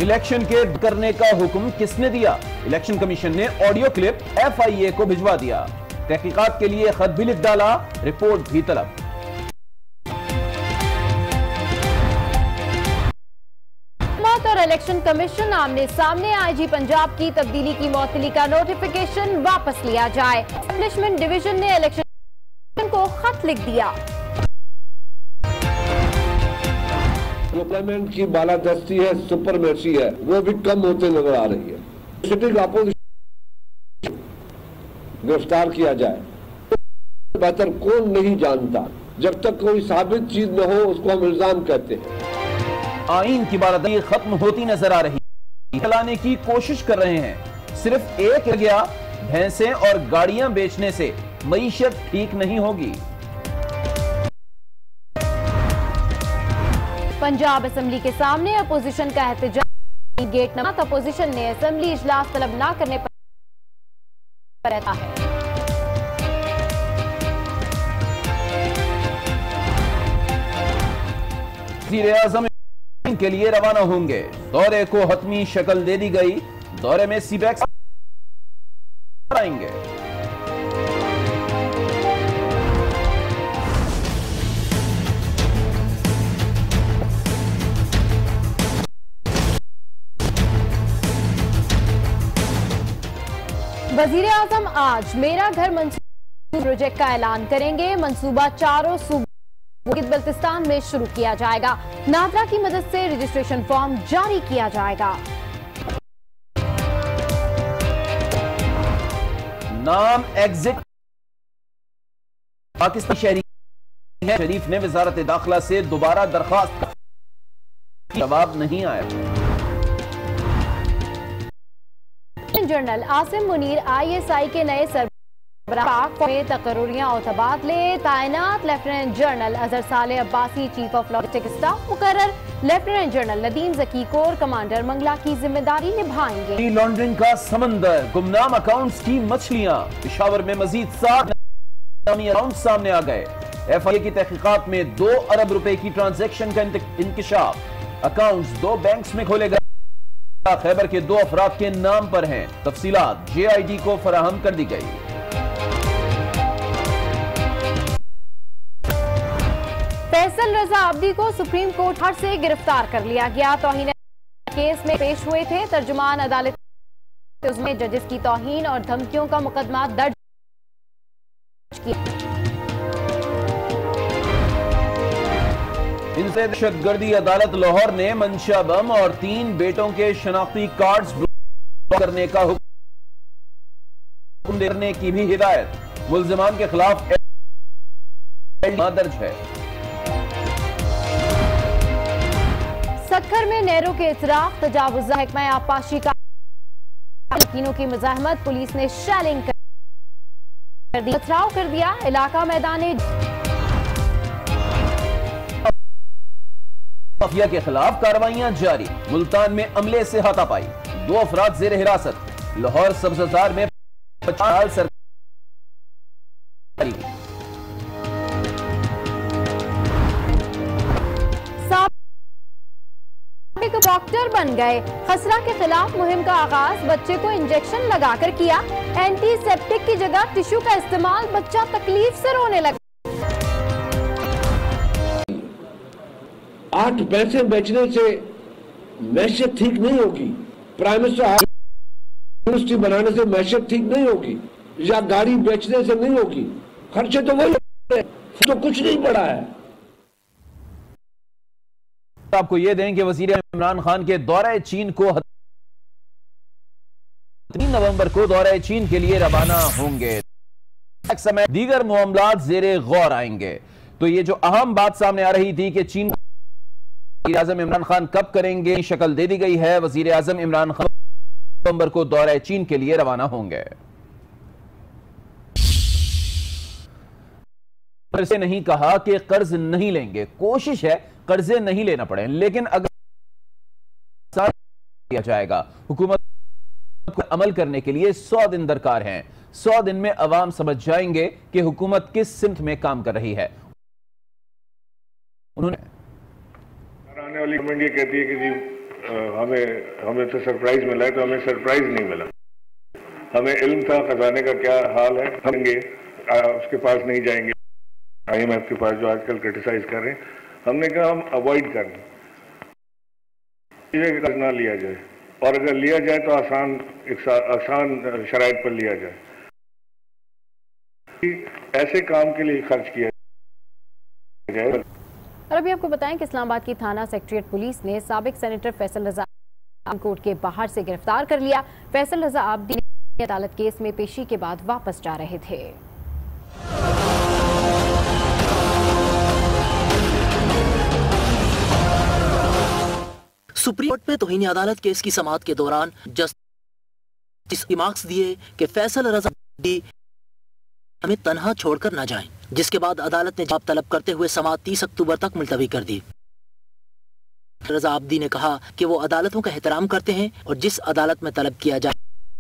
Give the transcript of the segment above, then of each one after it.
Election के करने का हुक्म किसने दिया? इलेक्शन कमीशन ने ऑडियो क्लिप FIA को भिजवा दिया। तहकीकात के लिए खत भी लिख डाला, रिपोर्ट भी तलब। और इलेक्शन कमीशन आमने सामने, IG पंजाब की तब्दीली की मुअत्तली का नोटिफिकेशन वापस लिया जाए। एस्टैब्लिशमेंट डिवीजन ने इलेक्शन को खत लिख दिया। पार्लियामेंट की बालादस्ती है, सुपरमेसी है, वो भी कम होते नजर आ रही है। सिटिंग अपोजिशन गिरफ्तार किया जाए, बेहतर कौन नहीं जानता। जब तक कोई साबित चीज न हो उसको हम इल्जाम कहते हैं। आईन की बालादस्ती खत्म होती नजर आ रही है, चलाने की कोशिश कर रहे हैं। सिर्फ एक गया, भैंसें और गाड़ियां बेचने से मईशत ठीक नहीं होगी। पंजाब असेंबली के सामने अपोजिशन का एहतजाज, गेट नमक। अपोजिशन ने असेंबली इजलास तलब न करने पर रहता है। वज़ीर आज़म के लिए रवाना होंगे। दौरे को हतमी शक्ल दे दी गई। दौरे में सीबैक आएंगे। वज़ीर आज़म आज मेरा घर मंसूबा प्रोजेक्ट का ऐलान करेंगे। मंसूबा चारों सूबों बल्तिस्तान में शुरू किया जाएगा। नादरा की मदद से रजिस्ट्रेशन फॉर्म जारी किया जाएगा। नाम एग्जिट पाकिस्तान शहरी है। शरीफ ने वजारत दाखिला से दोबारा दरखास्त, जवाब नहीं आया। जनरल आसिम मुनीर ISI के नए सरबराह में तकर्रुरियां और तबादले। तैनात लेफ्टिनेंट जनरल अजहर साले Abbasi chief of logistic staff मुकर्रर। लेफ्टिनेंट जनरल नदीम जकी कोर कमांडर मंगला की जिम्मेदारी निभाएंगे। मनी लॉन्ड्रिंग का समंदर, गुमनाम अकाउंट्स की मछलियां। पेशावर में मजीद 7 नामी अकाउंट सामने आ गए। FIA की तहकीकात में 2 अरब रुपए की ट्रांजैक्शन का इंकशाफ। अकाउंट्स 2 बैंक्स में खोले गए। खैबर के 2 अफराद के नाम पर हैं। तफसीलात JID को फराहम कर दी गई। फैसल रजा अब्दी को सुप्रीम कोर्ट हर से गिरफ्तार कर लिया गया। तौहीन केस में पेश हुए थे। तर्जुमान अदालत उसमें जजेस की तौहीन और धमकियों का मुकदमा दर्ज किया। इनसे दहशतगर्दी अदालत लाहौर ने मंशा बम और 3 बेटों के शनाख्ती कार्ड्स ब्लॉक करने का हुक्म देने की भी हिदायत। मुल्जिमान के खिलाफ दर्ज है। सक्खर में नहरों के इतराफ, तजावुज़ महकमा आबपाशी का यकीनों की मुजाहमत। पुलिस ने शेलिंग कर दी, पथराव कर दिया। इलाका मैदाने माफिया के खिलाफ कार्रवाइयां जारी। मुल्तान में अमले से हाथापाई। 2 अफराद जेर हिरासत। लाहौर सब्ज़जार में 50 साल सरकारी। डॉक्टर बन गए। खसरा के खिलाफ मुहिम का आगाज। बच्चे को इंजेक्शन लगाकर किया। एंटीसेप्टिक की जगह टिश्यू का इस्तेमाल। बच्चा तकलीफ से रोने लगा। 8 पैसे बेचने से मैशत ठीक नहीं होगी। प्राइम मिनिस्टर यूनिवर्सिटी बनाने से मैशत ठीक नहीं होगी, या गाड़ी बेचने से नहीं होगी। खर्चे तो वही, तो कुछ नहीं पड़ा है। आपको यह दें कि वजीर इमरान खान के दौरे चीन को 3 नवंबर को दौरे चीन के लिए रवाना होंगे। समय दीगर मामलात जेरे गौर आएंगे। तो ये जो अहम बात सामने आ रही थी कि चीन वज़ीर आज़म इमरान खान कब करेंगे, शक्ल दे दी गई है। वजीर आज़म इमरान खान नवंबर को दौरे चीन के लिए रवाना होंगे। से नहीं कहा कि कर्ज नहीं लेंगे, कोशिश है कर्जे नहीं लेना पड़े, लेकिन अगर किया जाएगा। हुकूमत को अमल करने के लिए 100 दिन दरकार हैं। 100 दिन में अवाम समझ जाएंगे कि हुकूमत किस सिमत में काम कर रही है। उन्होंने आने वाली गवर्नमेंट ये कहती है कि जी हमें तो सरप्राइज मिला है, तो हमें सरप्राइज नहीं मिला। हमें इल्म था खजाने का क्या हाल है, हम उसके पास नहीं जाएंगे, IMF के पास जो आजकल क्रिटिसाइज कर रहे हैं। हमने कहा हम अवॉइड कर लें, ये ना लिया जाए, और अगर लिया जाए तो आसान शराइत पर लिया जाए। ऐसे काम के लिए खर्च किया जाए। और अभी आपको बताएं कि इस्लामाबाद की थाना सेक्रेटरीट पुलिस ने साबिक सेनेटर फैसल रजा कोर्ट के बाहर से गिरफ्तार कर लिया। फैसल रजा आबदी अदालत केस में पेशी के बाद वापस जा रहे थे। सुप्रीम कोर्ट में तौहीन अदालत केस की समाअत के दौरान जस्टिस मार्क्स दिए कि फैसल रजा हमें तन्हा छोड़कर न जाएं, जिसके बाद अदालत ने जवाब तलब करते हुए समाअत 30 अक्टूबर तक मुलतवी कर दी। रजा आबदी ने कहा कि वो अदालतों का एहतराम करते हैं और जिस अदालत में तलब किया जाए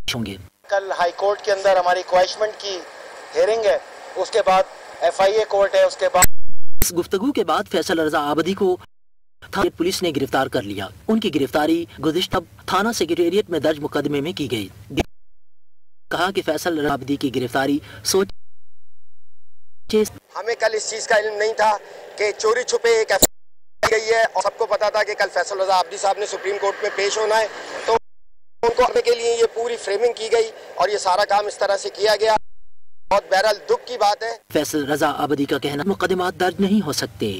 होंगे। कल हाई कोर्ट के अंदर हमारी क्वाइशमेंट की हियरिंग है, उसके बाद FIA कोर्ट है, उसके बाद इस गुफ्तगू के बाद फैसल रजा आबदी को थाना पुलिस ने गिरफ्तार कर लिया। उनकी गिरफ्तारी गुज़िश्ता थाना सेक्रेटेरिएट में दर्ज मुकदमे में की गई। कहा कि फैसल रजा आबदी की गिरफ्तारी हमें कल इस चीज का इल्म नहीं था कि चोरी छुपे एक गई है, और सबको पता था कि कल फैसल रजा आबदी साहब ने सुप्रीम कोर्ट में पेश होना है, तो उनको आने के लिए ये पूरी फ्रेमिंग की गई और ये सारा काम इस तरह से किया गया। बहुत बहरहाल दुख की बात है। फैसल रजा आबदी का कहना मुकदमा दर्ज नहीं हो सकते।